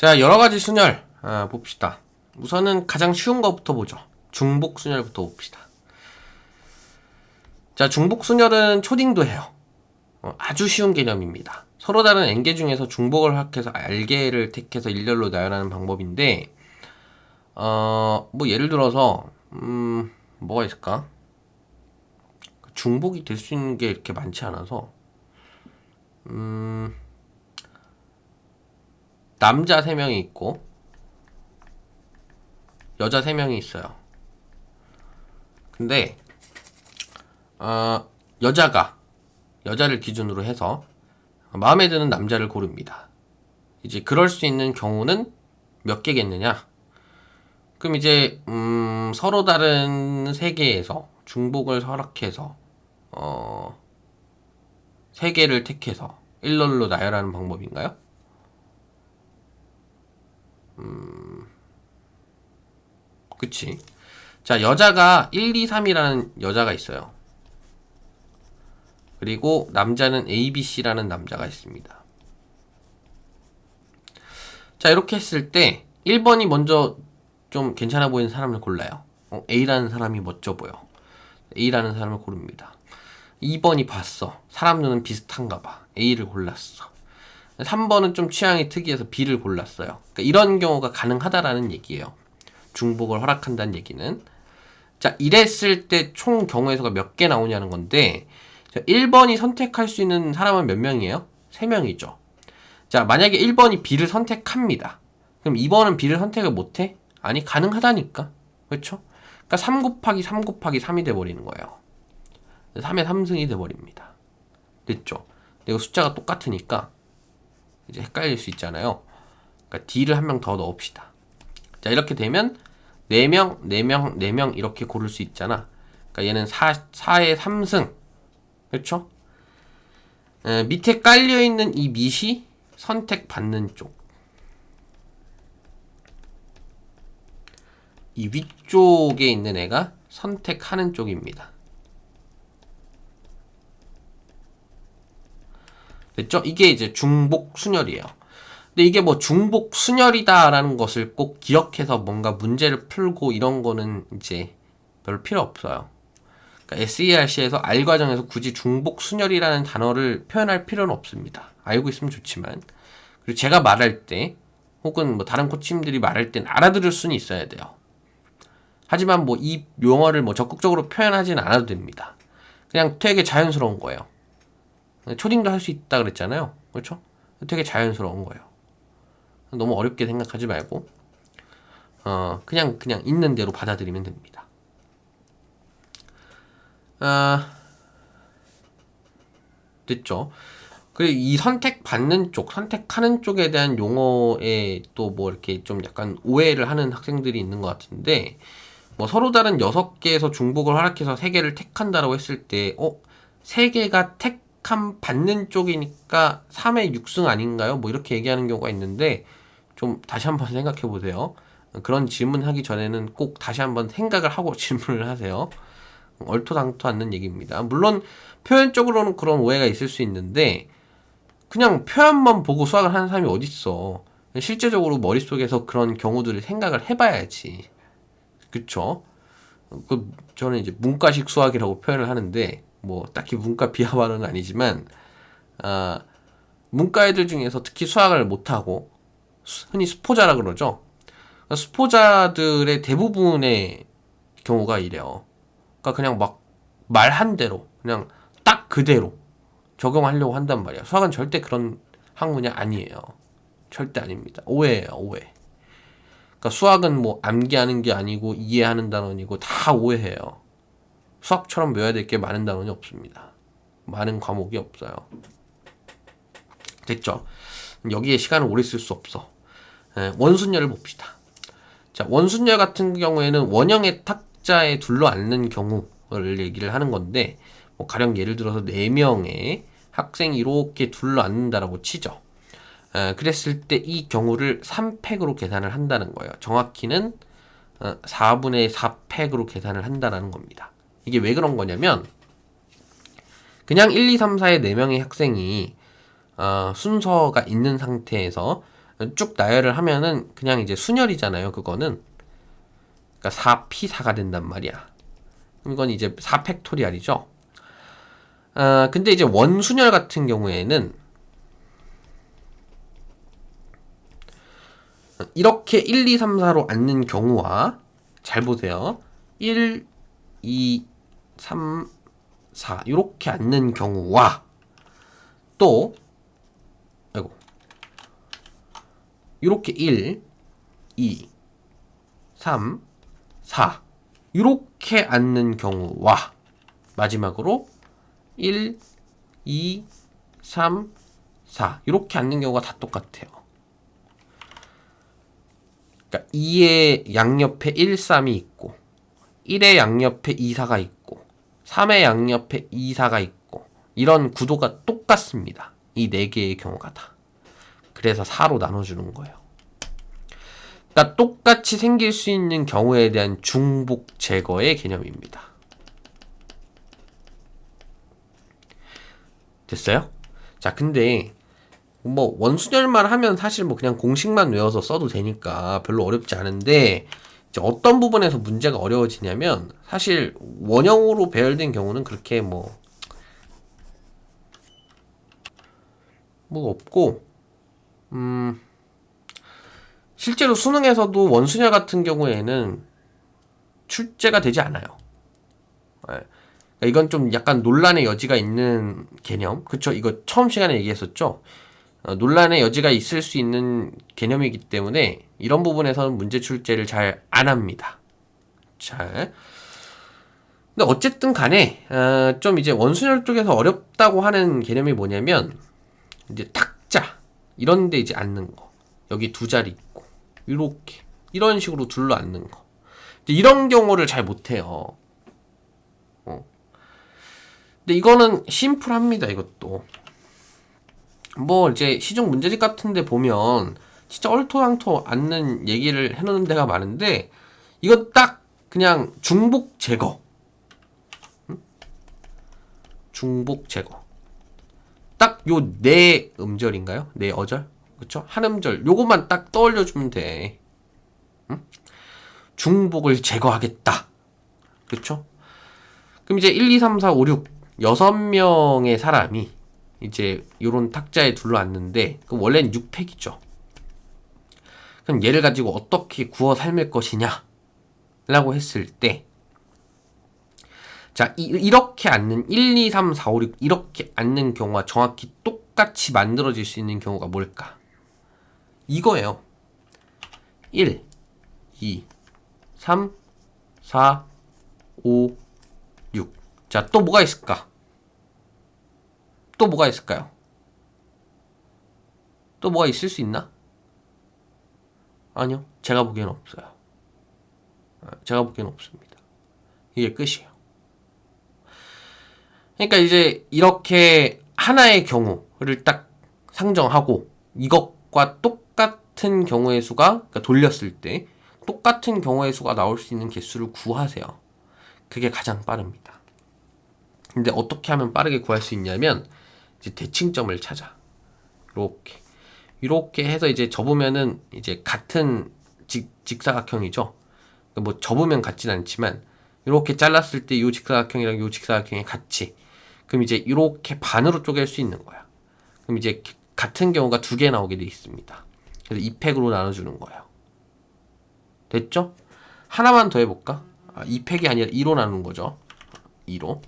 자, 여러가지 순열 봅시다. 우선은 가장 쉬운 것부터 보죠. 중복 순열부터 봅시다. 자, 중복 순열은 초딩도 해요. 아주 쉬운 개념입니다. 서로 다른 n개 중에서 중복을 합해서 r개를 택해서 일렬로 나열하는 방법인데, 뭐 예를 들어서 뭐가 있을까? 중복이 될 수 있는 게 이렇게 많지 않아서 남자 3명이 있고 여자 3명이 있어요. 근데 여자를 기준으로 해서 마음에 드는 남자를 고릅니다. 이제 그럴 수 있는 경우는 몇 개겠느냐? 그럼 이제 서로 다른 세계에서 중복을 허락해서 3개를 택해서 일렬로 나열하는 방법인가요? 그치. 자, 여자가 1, 2, 3이라는 여자가 있어요. 그리고 남자는 A, B, C라는 남자가 있습니다. 자, 이렇게 했을 때 1번이 먼저 좀 괜찮아 보이는 사람을 골라요. A라는 사람이 멋져 보여. A라는 사람을 고릅니다. 2번이 봤어. 사람 눈은 비슷한가 봐. A를 골랐어. 3번은 좀 취향이 특이해서 B를 골랐어요. 그러니까 이런 경우가 가능하다라는 얘기예요. 중복을 허락한다는 얘기는. 자, 이랬을 때 총 경우의 수가 몇 개 나오냐는 건데, 1번이 선택할 수 있는 사람은 몇 명이에요? 3명이죠. 자, 만약에 1번이 B를 선택합니다. 그럼 2번은 B를 선택을 못해? 아니, 가능하다니까. 그렇죠? 그러니까 3 곱하기 3 곱하기 3이 돼버리는 거예요. 3의 3승이 돼버립니다. 됐죠? 이거 숫자가 똑같으니까 이제 헷갈릴 수 있잖아요. 그러니까 D를 한 명 더 넣읍시다. 자, 이렇게 되면 4명, 4명, 4명 이렇게 고를 수 있잖아. 그러니까 얘는 4의 3승. 그렇죠? 밑에 깔려있는 이 밑이 선택받는 쪽. 이 위쪽에 있는 애가 선택하는 쪽입니다. 됐죠? 이게 이제 중복 순열이에요. 근데 이게 뭐 중복 순열이다라는 것을 꼭 기억해서 뭔가 문제를 풀고 이런 거는 이제 별 필요 없어요. 그러니까 SERC에서 R 과정에서 굳이 중복 순열이라는 단어를 표현할 필요는 없습니다. 알고 있으면 좋지만. 그리고 제가 말할 때 혹은 뭐 다른 코치님들이 말할 땐 알아들을 수는 있어야 돼요. 하지만 뭐 이 용어를 뭐 적극적으로 표현하지는 않아도 됩니다. 그냥 되게 자연스러운 거예요. 초딩도 할 수 있다 그랬잖아요. 그렇죠? 되게 자연스러운 거예요. 너무 어렵게 생각하지 말고 그냥 있는 대로 받아들이면 됩니다. 됐죠? 그리고 이 선택받는 쪽, 선택하는 쪽에 대한 용어에 또 뭐 이렇게 좀 약간 오해를 하는 학생들이 있는 것 같은데, 뭐 서로 다른 6개에서 중복을 허락해서 3개를 택한다라고 했을 때 3개가 택함 받는 쪽이니까 3의 6승 아닌가요? 뭐 이렇게 얘기하는 경우가 있는데, 좀 다시 한번 생각해 보세요. 그런 질문하기 전에는 꼭 다시 한번 생각을 하고 질문을 하세요. 얼토당토 않는 얘기입니다. 물론 표현적으로는 그런 오해가 있을 수 있는데, 그냥 표현만 보고 수학을 하는 사람이 어딨어. 실제적으로 머릿속에서 그런 경우들을 생각을 해봐야지. 그쵸? 저는 이제 문과식 수학이라고 표현을 하는데, 뭐 딱히 문과 비하 발언은 아니지만, 문과 애들 중에서 특히 수학을 못하고 흔히 수포자라 그러죠. 수포자들의 대부분의 경우가 이래요. 그러니까 그냥 막 말한 대로 그냥 딱 그대로 적용하려고 한단 말이야. 수학은 절대 그런 학문이 아니에요. 절대 아닙니다. 오해예요, 오해. 그러니까 수학은 뭐 암기하는 게 아니고 이해하는 단원이고 다 오해해요. 수학처럼 외워야 될 게 많은 단원이 없습니다. 많은 과목이 없어요. 됐죠? 여기에 시간을 오래 쓸 수 없어. 원순열을 봅시다. 자, 원순열 같은 경우에는 원형의 탁자에 둘러앉는 경우를 얘기를 하는 건데, 뭐 가령 예를 들어서 4명의 학생이 이렇게 둘러앉는다라고 치죠. 그랬을 때 이 경우를 3팩으로 계산을 한다는 거예요. 정확히는 4분의 4팩으로 계산을 한다는 겁니다. 이게 왜 그런 거냐면, 그냥 1, 2, 3, 4의 4명의 학생이 순서가 있는 상태에서 쭉 나열을 하면은 그냥 이제 순열이잖아요. 그거는. 그러니까 4p4가 된단 말이야. 이건 이제 4팩토리알이죠. 근데 이제 원순열 같은 경우에는 이렇게 1, 2, 3, 4로 앉는 경우와 잘 보세요. 1, 2, 3, 4 이렇게 앉는 경우와 또 아이고 이렇게 1, 2, 3, 4 이렇게 앉는 경우와 마지막으로 1, 2, 3, 4 이렇게 앉는 경우가 다 똑같아요. 그러니까 2의 양옆에 1, 3이 있고 1의 양옆에 2, 4가 있고 3의 양옆에 2, 4가 있고 이런 구도가 똑같습니다. 이 4개의 경우가 다. 그래서 4로 나눠주는 거예요. 그러니까 똑같이 생길 수 있는 경우에 대한 중복 제거의 개념입니다. 됐어요? 자, 근데 뭐 원순열만 하면 사실 뭐 그냥 공식만 외워서 써도 되니까 별로 어렵지 않은데 이제 어떤 부분에서 문제가 어려워지냐면 사실 원형으로 배열된 경우는 그렇게 뭐 없고 실제로 수능에서도 원순열 같은 경우에는 출제가 되지 않아요. 예. 이건 좀 약간 논란의 여지가 있는 개념. 그쵸? 이거 처음 시간에 얘기했었죠? 논란의 여지가 있을 수 있는 개념이기 때문에 이런 부분에서는 문제 출제를 잘 안 합니다. 잘. 근데 어쨌든 간에 좀 이제 원순열 쪽에서 어렵다고 하는 개념이 뭐냐면 이제 탁자 이런 데 이제 앉는 거. 여기 두 자리 있고 이렇게 이런 식으로 둘러 앉는 거. 이런 경우를 잘 못해요. 근데 이거는 심플합니다. 이것도 뭐 이제 시중 문제집 같은데 보면 진짜 얼토당토 않는 얘기를 해놓는 데가 많은데 이건 딱 그냥 중복 제거. 중복 제거. 딱 요 네 음절인가요? 네 어절? 그쵸? 한 음절 요것만 딱 떠올려주면 돼. 중복을 제거하겠다. 그쵸? 그럼 이제 1, 2, 3, 4, 5, 6 6명의 사람이 이제 요런 탁자에 둘러앉는데 그럼 원래는 6팩이죠. 그럼 얘를 가지고 어떻게 구워 삶을 것이냐 라고 했을 때 자, 이렇게 앉는 1, 2, 3, 4, 5, 6 이렇게 앉는 경우와 정확히 똑같이 만들어질 수 있는 경우가 뭘까? 이거예요. 1, 2, 3, 4, 5, 6. 자, 또 뭐가 있을까? 또 뭐가 있을까요? 또 뭐가 있을 수 있나? 아니요. 제가 보기엔 없어요. 제가 보기엔 없습니다. 이게 끝이에요. 그러니까 이제 이렇게 하나의 경우를 딱 상정하고 이것과 똑같은 경우의 수가 그러니까 돌렸을 때 똑같은 경우의 수가 나올 수 있는 개수를 구하세요. 그게 가장 빠릅니다. 근데 어떻게 하면 빠르게 구할 수 있냐면 이제 대칭점을 찾아. 이렇게 해서 이제 접으면은 이제 같은 직사각형이죠. 그러니까 뭐 접으면 같진 않지만 이렇게 잘랐을 때 이 직사각형이랑 이 직사각형이 같이. 그럼 이제 이렇게 반으로 쪼갤 수 있는 거야. 그럼 이제 같은 경우가 2개 나오게 돼 있습니다. 그래서 2팩으로 나눠주는 거예요. 됐죠? 하나만 더 해볼까? 2팩이 아니라 2로 나누는 거죠. 2로.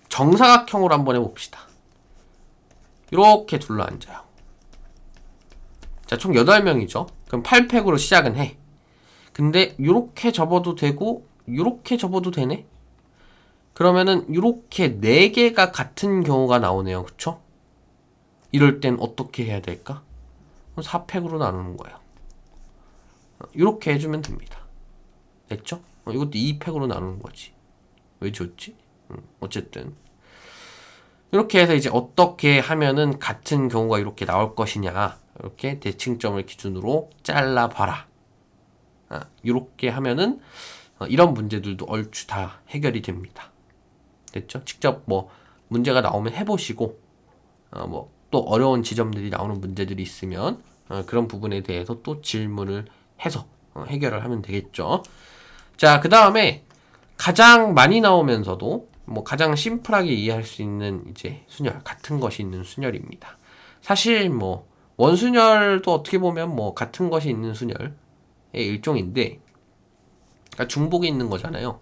정사각형으로 한번 해봅시다. 이렇게 둘러앉아요. 자, 총 8명이죠. 그럼 8팩으로 시작은 해. 근데 요렇게 접어도 되고 요렇게 접어도 되네? 그러면은 요렇게 4개가 같은 경우가 나오네요. 그쵸? 이럴 땐 어떻게 해야 될까? 4팩으로 나누는 거예요. 요렇게 해주면 됩니다. 됐죠? 이것도 2팩으로 나누는 거지. 왜 줬지? 어쨌든 이렇게 해서 이제 어떻게 하면은 같은 경우가 이렇게 나올 것이냐 이렇게 대칭점을 기준으로 잘라봐라. 이렇게 하면은 이런 문제들도 얼추 다 해결이 됩니다. 됐죠? 직접 뭐 문제가 나오면 해보시고 뭐 또 어려운 지점들이 나오는 문제들이 있으면 그런 부분에 대해서 또 질문을 해서 해결을 하면 되겠죠. 자, 그 다음에 가장 많이 나오면서도 뭐 가장 심플하게 이해할 수 있는 이제 순열, 같은 것이 있는 순열입니다. 사실 뭐 원순열도 어떻게 보면 뭐 같은 것이 있는 순열의 일종인데, 그러니까 중복이 있는 거잖아요.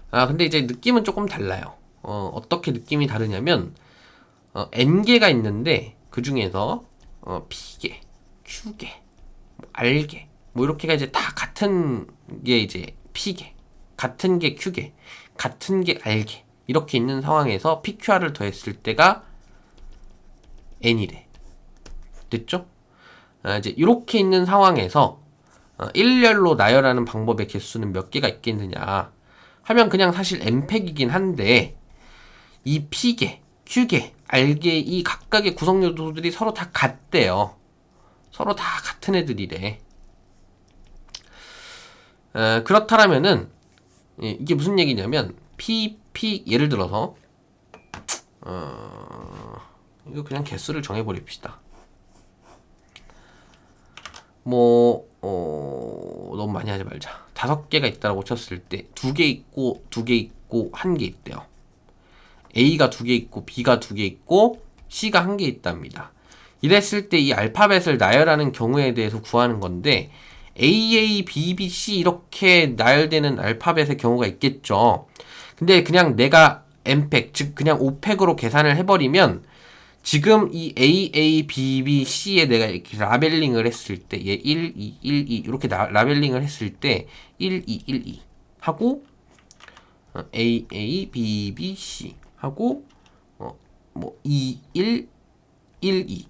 근데 이제 느낌은 조금 달라요. 어떻게 느낌이 다르냐면 N개가 있는데 그 중에서 P개, Q개, 뭐 R개 뭐 이렇게가 이제 다 같은 게 이제 P개, 같은 게 Q개, 같은 게 R개 이렇게 있는 상황에서 PQR을 더했을 때가 N이래. 됐죠? 이제 이렇게 있는 상황에서 일렬로 나열하는 방법의 개수는 몇 개가 있겠느냐 하면 그냥 사실 N팩이긴 한데, 이 P개, Q개, R개 이 각각의 구성 요소들이 서로 다 같대요. 서로 다 같은 애들이래. 그렇다면은 이게 무슨 얘기냐면 P 예를 들어서 이거 그냥 개수를 정해버립시다. 뭐 너무 많이 하지 말자. 5개가 있다라고 쳤을 때 2개 있고 2개 있고 1개 있대요. A가 2개 있고 B가 2개 있고 C가 1개 있답니다. 이랬을 때 이 알파벳을 나열하는 경우에 대해서 구하는 건데, AA, BB, C 이렇게 나열되는 알파벳의 경우가 있겠죠. 근데 그냥 내가 N팩, 즉 그냥 5팩으로 계산을 해버리면 지금 이 AA, BB, C에 내가 이렇게 라벨링을 했을 때 얘 1, 2, 1, 2 이렇게 라벨링을 했을 때 1, 2, 1, 2 하고 AA, BB, C 하고 뭐 2, 1, 1, 2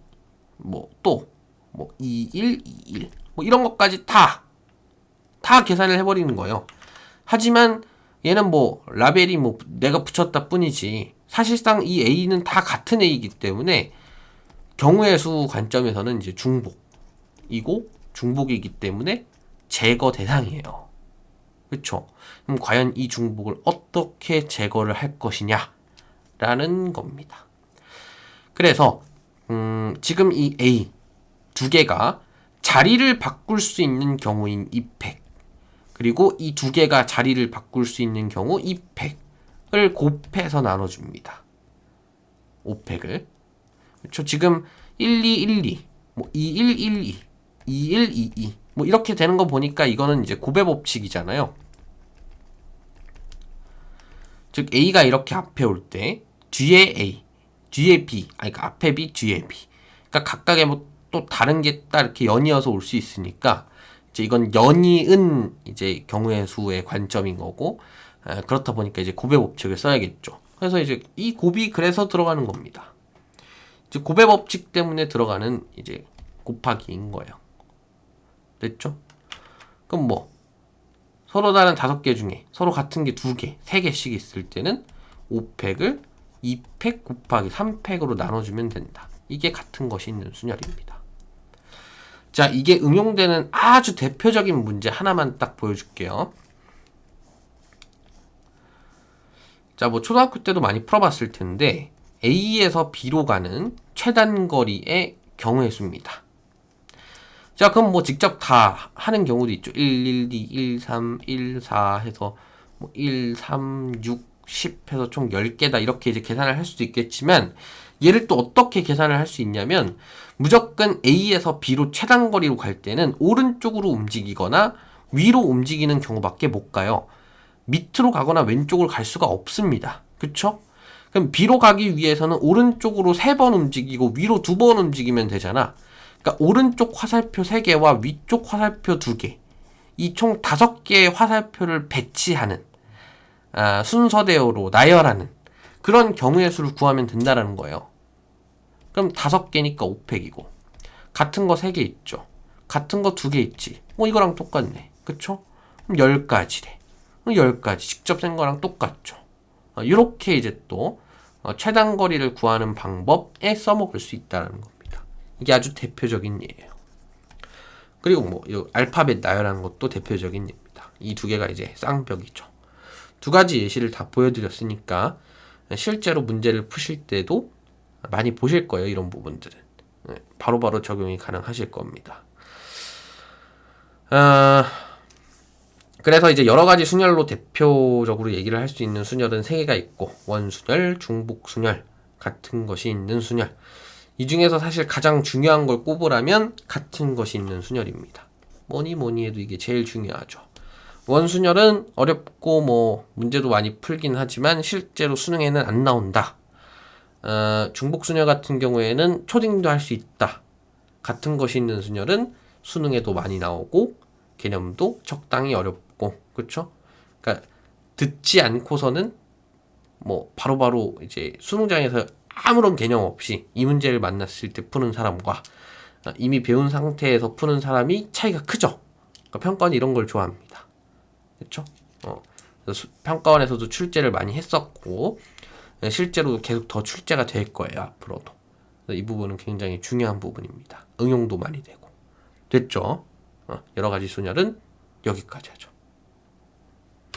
뭐 또 뭐 2, 1, 2, 1 뭐 이런 것까지 다 계산을 해버리는 거예요. 하지만 얘는 뭐 라벨이 뭐 내가 붙였다 뿐이지 사실상 이 A는 다 같은 A이기 때문에 경우의 수 관점에서는 이제 중복이고 중복이기 때문에 제거 대상이에요. 그렇죠? 그럼 과연 이 중복을 어떻게 제거를 할 것이냐 라는 겁니다. 그래서 지금 이 A 2개가 자리를 바꿀 수 있는 경우인 이 팩, 그리고 이 2개가 자리를 바꿀 수 있는 경우 이 팩을 곱해서 나눠줍니다. 5팩을. 그렇죠? 지금 1, 2, 1, 2, 뭐 2, 1, 1, 2, 2, 1, 2, 2, 뭐 이렇게 되는 거 보니까 이거는 이제 곱의 법칙이잖아요. 즉 A가 이렇게 앞에 올 때 뒤에 A, 뒤에 B, 그러니까 앞에 B, 뒤에 B. 그러니까 각각의 뭐 또 다른 게 딱 이렇게 연이어서 올 수 있으니까 이제 이건 연이은 이제 경우의 수의 관점인 거고, 그렇다 보니까 이제 곱의 법칙을 써야겠죠. 그래서 이제 이 곱이 그래서 들어가는 겁니다. 이제 곱의 법칙 때문에 들어가는 이제 곱하기인 거예요. 됐죠? 그럼 뭐 서로 다른 5개 중에 서로 같은 게 2개, 3개씩 있을 때는 5팩을 2팩 곱하기 3팩으로 나눠주면 된다. 이게 같은 것이 있는 순열입니다. 자, 이게 응용되는 아주 대표적인 문제 하나만 딱 보여줄게요. 자, 뭐 초등학교 때도 많이 풀어봤을 텐데 A에서 B로 가는 최단 거리의 경우의 수입니다. 자, 그럼 뭐 직접 다 하는 경우도 있죠. 1, 1, 2, 1, 3, 1, 4 해서 뭐 1, 3, 6, 10 해서 총 10개다 이렇게 이제 계산을 할 수도 있겠지만, 얘를 또 어떻게 계산을 할 수 있냐면 무조건 A에서 B로 최단 거리로 갈 때는 오른쪽으로 움직이거나 위로 움직이는 경우밖에 못 가요. 밑으로 가거나 왼쪽으로 갈 수가 없습니다. 그쵸? 그럼 B로 가기 위해서는 오른쪽으로 3번 움직이고 위로 2번 움직이면 되잖아. 그러니까 오른쪽 화살표 3개와 위쪽 화살표 2개, 이 총 5개의 화살표를 배치하는 순서대로 나열하는 그런 경우의 수를 구하면 된다라는 거예요. 그럼 5개니까 5팩이고, 같은 거 3개 있죠. 같은 거 2개 있지. 뭐 이거랑 똑같네. 그쵸? 그럼 10가지래. 10가지. 직접 센 거랑 똑같죠. 이렇게 이제 또 최단 거리를 구하는 방법에 써먹을 수 있다는 겁니다. 이게 아주 대표적인 예예요. 그리고 뭐 이 알파벳 나열하는 것도 대표적인 예입니다. 이 2개가 이제 쌍벽이죠. 2가지 예시를 다 보여드렸으니까 실제로 문제를 푸실 때도 많이 보실 거예요. 이런 부분들은 바로바로 적용이 가능하실 겁니다. 그래서 이제 여러 가지 순열로 대표적으로 얘기를 할 수 있는 순열은 3개가 있고, 원순열, 중복순열 같은 것이 있는 순열. 이 중에서 사실 가장 중요한 걸 꼽으라면 같은 것이 있는 순열입니다. 뭐니 해도 이게 제일 중요하죠. 원순열은 어렵고 뭐 문제도 많이 풀긴 하지만 실제로 수능에는 안 나온다. 중복순열 같은 경우에는 초딩도 할 수 있다. 같은 것이 있는 순열은 수능에도 많이 나오고 개념도 적당히 어렵고, 그쵸? 그러니까 듣지 않고서는 뭐 바로바로 이제 수능장에서 아무런 개념 없이 이 문제를 만났을 때 푸는 사람과 이미 배운 상태에서 푸는 사람이 차이가 크죠. 그러니까 평가원 이런 걸 좋아합니다. 그쵸? 그래서 평가원에서도 출제를 많이 했었고 실제로 계속 더 출제가 될 거예요, 앞으로도. 이 부분은 굉장히 중요한 부분입니다. 응용도 많이 되고. 됐죠? 여러 가지 순열은 여기까지 하죠.